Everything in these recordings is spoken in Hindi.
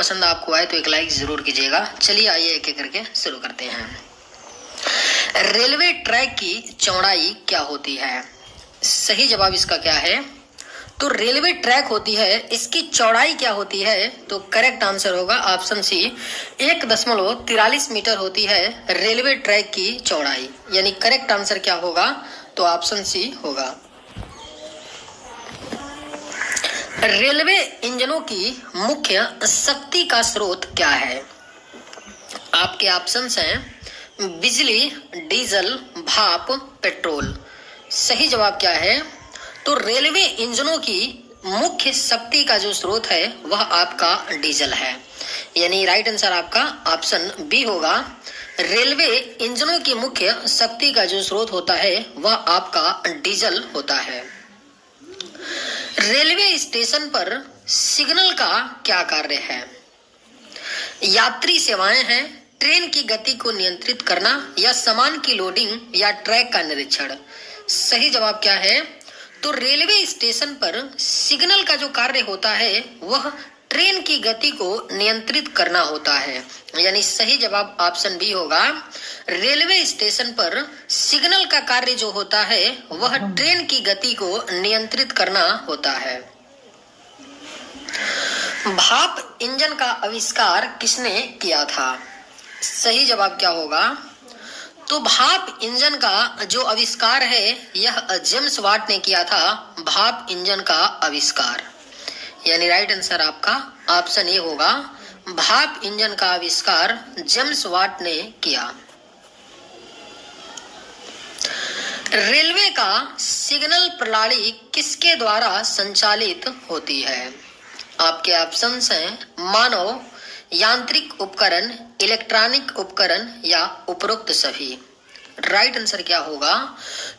पसंद आपको आए तो एक लाइक जरूर कीजिएगा। चलिए आइए एक एक करके शुरू करते हैं। रेलवे ट्रैक की चौड़ाई क्या होती है? सही जवाब इसका क्या है? तो रेलवे ट्रैक होती है, इसकी चौड़ाई क्या होती है? तो करेक्ट आंसर होगा ऑप्शन सी, 1.43 मीटर होती है रेलवे ट्रैक की चौड़ाई। यानी करेक्ट आंसर क्या होगा? तो ऑप्शन सी होगा। रेलवे इंजनों की मुख्य शक्ति का स्रोत क्या है? आपके ऑप्शंस हैं बिजली, डीजल, भाप, पेट्रोल। सही जवाब क्या है? तो रेलवे इंजनों की मुख्य शक्ति का जो स्रोत है वह आपका डीजल है। यानी राइट आंसर आपका ऑप्शन बी होगा। रेलवे इंजनों की मुख्य शक्ति का जो स्रोत होता है वह आपका डीजल होता है। रेलवे स्टेशन पर सिग्नल का क्या कार्य है? यात्री सेवाएं हैं, ट्रेन की गति को नियंत्रित करना, या सामान की लोडिंग, या ट्रैक का निरीक्षण। सही जवाब क्या है? तो रेलवे स्टेशन पर सिग्नल का जो कार्य होता है वह ट्रेन की गति को नियंत्रित करना होता है। यानी सही जवाब ऑप्शन बी होगा। रेलवे स्टेशन पर सिग्नल का कार्य जो होता है वह ट्रेन की गति को नियंत्रित करना होता है। भाप इंजन का आविष्कार किसने किया था? सही जवाब क्या होगा? तो भाप इंजन का जो आविष्कार है यह जेम्स वाट ने किया था। भाप इंजन का आविष्कार, यानी राइट आंसर आपका ऑप्शन ए होगा। भाप इंजन का आविष्कार जेम्स वाट ने किया। रेलवे का सिग्नल प्रणाली किसके द्वारा संचालित होती है? आपके ऑप्शंस हैं मानव, यांत्रिक उपकरण, इलेक्ट्रॉनिक उपकरण, या उपरोक्त सभी। राइट आंसर क्या होगा?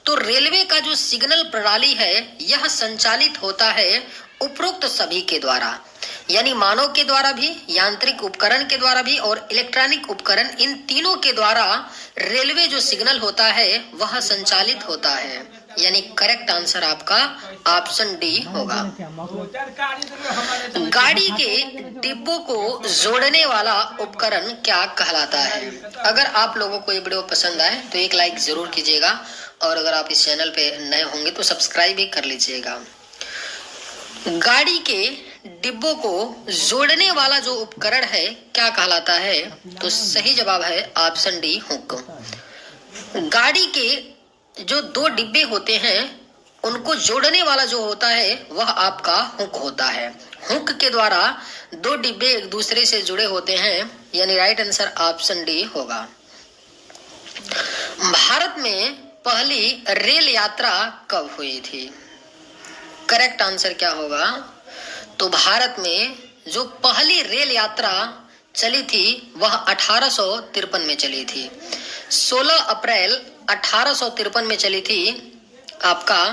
तो रेलवे का जो सिग्नल प्रणाली है यह संचालित होता है उपरोक्त सभी के द्वारा। यानी मानव के द्वारा भी, यांत्रिक उपकरण के द्वारा भी, और इलेक्ट्रॉनिक उपकरण, इन तीनों के द्वारा रेलवे जो सिग्नल होता है वह संचालित होता है। यानी करेक्ट आंसर आपका ऑप्शन डी होगा। गाड़ी के डिब्बों को जोड़ने वाला उपकरण क्या कहलाता है? अगर आप लोगों को ये वीडियो पसंद आए तो एक लाइक जरूर कीजिएगा, और अगर आप इस चैनल पे नए होंगे तो सब्सक्राइब भी कर लीजिएगा। गाड़ी के डिब्बों को जोड़ने वाला जो उपकरण है क्या कहलाता है? तो सही जवाब है ऑप्शन डी, हुक। गाड़ी के जो दो डिब्बे होते हैं उनको जोड़ने वाला जो होता है वह आपका हुक होता है। हुक के द्वारा दो डिब्बे एक दूसरे से जुड़े होते हैं। यानी राइट आंसर ऑप्शन डी होगा। भारत में पहली रेल यात्रा कब हुई थी? करेक्ट आंसर क्या होगा? तो भारत में जो पहली रेल यात्रा चली थी वह 1853 में चली थी। 16 अप्रैल 1853 में चली थी आपका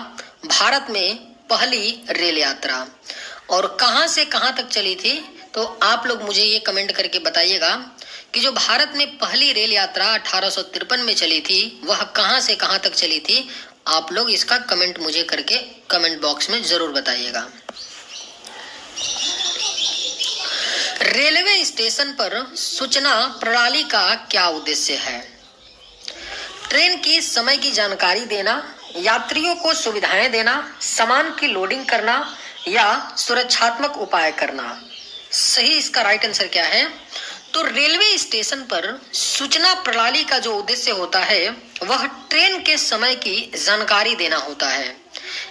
भारत में पहली रेल यात्रा। और कहां से कहां तक चली थी? तो आप लोग मुझे ये कमेंट करके बताइएगा कि जो भारत में पहली रेल यात्रा 1853 में चली थी वह कहां से कहां तक चली थी। आप लोग इसका कमेंट मुझे करके कमेंट बॉक्स में जरूर बताइएगा। रेलवे स्टेशन पर सूचना प्रणाली का क्या उद्देश्य है? ट्रेन की समय की जानकारी देना, यात्रियों को सुविधाएं देना, सामान की लोडिंग करना, या सुरक्षात्मक उपाय करना। सही इसका राइट आंसर क्या है? तो रेलवे स्टेशन पर सूचना प्रणाली का जो उद्देश्य होता है वह ट्रेन के समय की जानकारी देना होता है।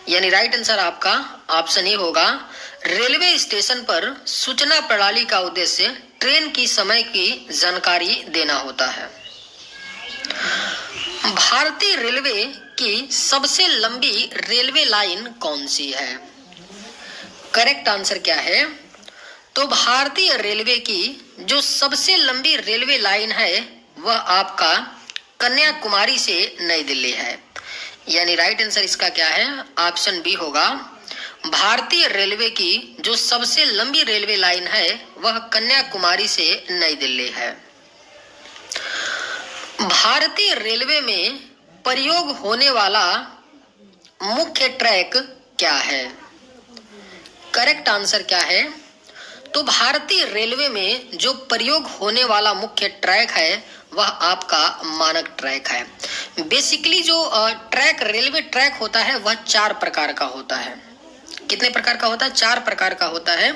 यानी राइट आंसर आपका ऑप्शन ए होगा। रेलवे स्टेशन पर सूचना प्रणाली का उद्देश्य ट्रेन की समय की जानकारी देना होता है। भारतीय रेलवे की सबसे लंबी रेलवे लाइन कौन सी है? करेक्ट आंसर क्या है? तो भारतीय रेलवे की जो सबसे लंबी रेलवे लाइन है वह आपका कन्याकुमारी से नई दिल्ली है। यानी राइट आंसर इसका क्या है? ऑप्शन बी होगा। भारतीय रेलवे की जो सबसे लंबी रेलवे लाइन है वह कन्याकुमारी से नई दिल्ली है। भारतीय रेलवे में प्रयोग होने वाला मुख्य ट्रैक क्या है? करेक्ट आंसर क्या है? तो भारतीय रेलवे में जो प्रयोग होने वाला मुख्य ट्रैक है वह आपका मानक ट्रैक है। बेसिकली जो ट्रैक रेलवे ट्रैक होता है वह 4 प्रकार का होता है। कितने प्रकार का होता है? 4 प्रकार का होता है।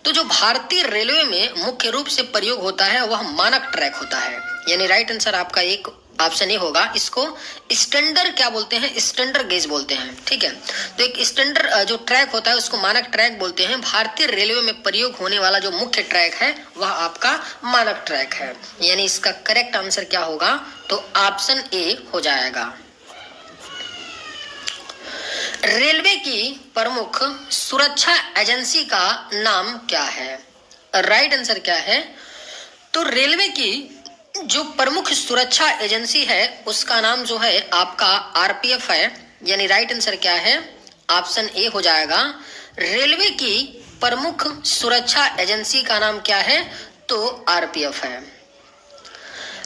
तो जो भारतीय रेलवे में मुख्य रूप से प्रयोग होता है वह मानक ट्रैक होता है, यानी राइट आंसर आपका एक ऑप्शन ही होगा। इसको स्टैंडर्ड क्या बोलते हैं? स्टैंडर्ड गेज बोलते हैं, ठीक है। तो एक स्टैंडर्ड जो ट्रैक होता है उसको मानक ट्रैक बोलते हैं। भारतीय रेलवे में प्रयोग होने वाला जो मुख्य ट्रैक है वह आपका मानक ट्रैक है, यानी इसका करेक्ट आंसर क्या होगा? तो ऑप्शन ए हो जाएगा। रेलवे की प्रमुख सुरक्षा एजेंसी का नाम क्या है? राइट आंसर क्या है? तो रेलवे की जो प्रमुख सुरक्षा एजेंसी है उसका नाम जो है आपका आरपीएफ है, यानी राइट आंसर क्या है? ऑप्शन ए हो जाएगा। रेलवे की प्रमुख सुरक्षा एजेंसी का नाम क्या है? तो आरपीएफ है।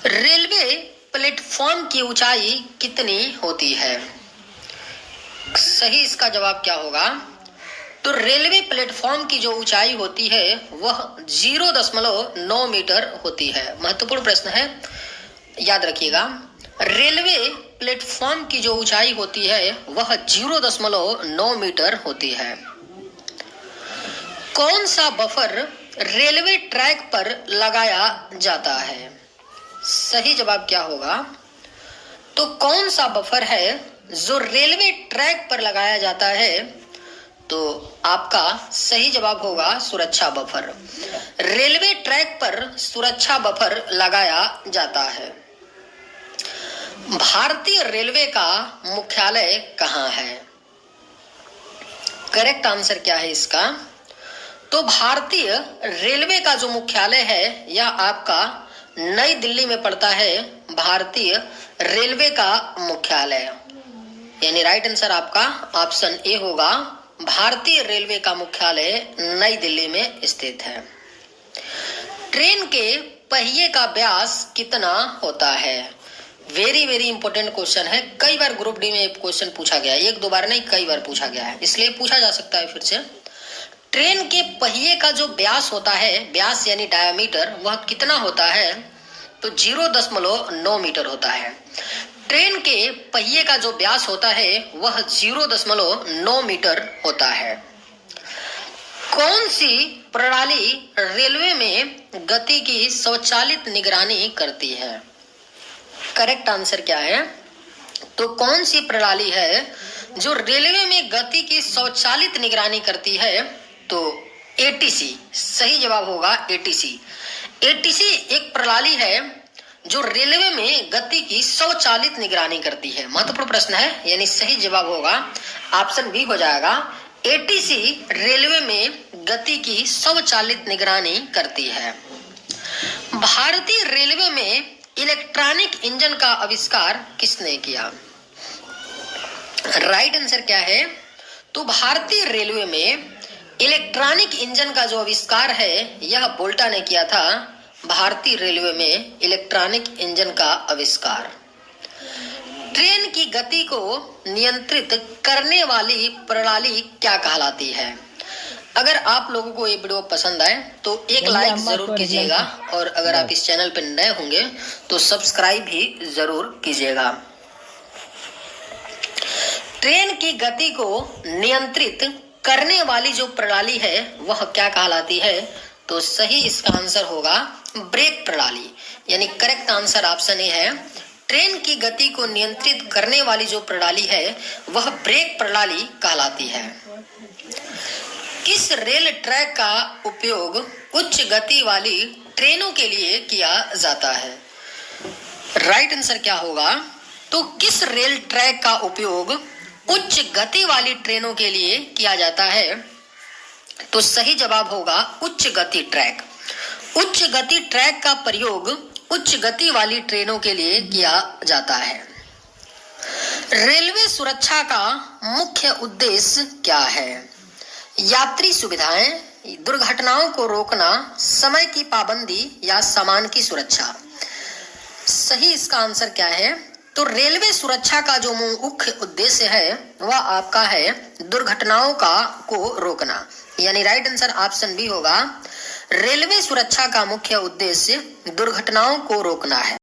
रेलवे प्लेटफॉर्म की ऊंचाई कितनी होती है? सही इसका जवाब क्या होगा? तो रेलवे प्लेटफॉर्म की जो ऊंचाई होती है वह 0.9 मीटर होती है। महत्वपूर्ण प्रश्न है, याद रखिएगा। रेलवे प्लेटफॉर्म की जो ऊंचाई होती है वह 0.9 मीटर होती है। कौन सा बफर रेलवे ट्रैक पर लगाया जाता है? सही जवाब क्या होगा? तो कौन सा बफर है जो रेलवे ट्रैक पर लगाया जाता है? तो आपका सही जवाब होगा सुरक्षा बफर। रेलवे ट्रैक पर सुरक्षा बफर लगाया जाता है। भारतीय रेलवे का मुख्यालय कहाँ है? करेक्ट आंसर क्या है इसका? तो भारतीय रेलवे का जो मुख्यालय है यह आपका नई दिल्ली में पड़ता है। भारतीय रेलवे का मुख्यालय, यानी राइट आंसर आपका ऑप्शन ए होगा। भारतीय रेलवे का मुख्यालय नई दिल्ली में स्थित है। ट्रेन के पहिए का व्यास कितना होता है? वेरी वेरी इंपॉर्टेंट क्वेश्चन है। कई बार ग्रुप डी में क्वेश्चन पूछा गया है, एक दो बार नहीं कई बार पूछा गया है, इसलिए पूछा जा सकता है फिर से। ट्रेन के पहिए का जो व्यास होता है, व्यास यानी डायमीटर, वह कितना होता है? तो 0.9 मीटर होता है। ट्रेन के पहिए का जो व्यास होता है वह 0.9 मीटर होता है। कौन सी प्रणाली रेलवे में गति की स्वचालित निगरानी करती है? करेक्ट आंसर क्या है? तो कौन सी प्रणाली है जो रेलवे में गति की स्वचालित निगरानी करती है? तो एटीसी सही जवाब होगा। एटीसी एक प्रणाली है जो रेलवे में गति की स्वचालित निगरानी करती है। महत्वपूर्ण प्रश्न है, यानी सही जवाब होगा ऑप्शन बी हो जाएगा। एटीसी रेलवे में गति की स्वचालित निगरानी करती है। भारतीय रेलवे में इलेक्ट्रॉनिक इंजन का आविष्कार किसने किया? राइट आंसर क्या है? तो भारतीय रेलवे में इलेक्ट्रॉनिक इंजन का जो आविष्कार है यह बोल्टा ने किया था। भारतीय रेलवे में इलेक्ट्रॉनिक इंजन का आविष्कार। ट्रेन की गति को नियंत्रित करने वाली प्रणाली क्या कहलाती है? अगर आप लोगों को ये वीडियो पसंद आए तो एक लाइक जरूर कीजिएगा, और अगर आप इस चैनल पर नए होंगे तो सब्सक्राइब भी जरूर कीजिएगा। ट्रेन की गति को नियंत्रित करने वाली जो प्रणाली है वह क्या कहलाती है? तो सही इसका आंसर होगा ब्रेक प्रणाली, यानी करेक्ट आंसर ऑप्शन ए है। ट्रेन की गति को नियंत्रित करने वाली जो प्रणाली है वह ब्रेक प्रणाली कहलाती है। किस रेल ट्रैक का उपयोग उच्च गति वाली ट्रेनों के लिए किया जाता है? राइट आंसर क्या होगा? तो किस रेल ट्रैक का उपयोग उच्च गति वाली ट्रेनों के लिए किया जाता है? तो सही जवाब होगा उच्च गति ट्रैक। उच्च गति ट्रैक का प्रयोग उच्च गति वाली ट्रेनों के लिए किया जाता है। रेलवे सुरक्षा का मुख्य उद्देश्य क्या है? यात्री सुविधाएं, दुर्घटनाओं को रोकना, समय की पाबंदी या सामान की सुरक्षा। सही इसका आंसर क्या है? तो रेलवे सुरक्षा का जो मुख्य उद्देश्य है वह आपका है दुर्घटनाओं को रोकना, यानी राइट आंसर ऑप्शन बी होगा। रेलवे सुरक्षा का मुख्य उद्देश्य दुर्घटनाओं को रोकना है।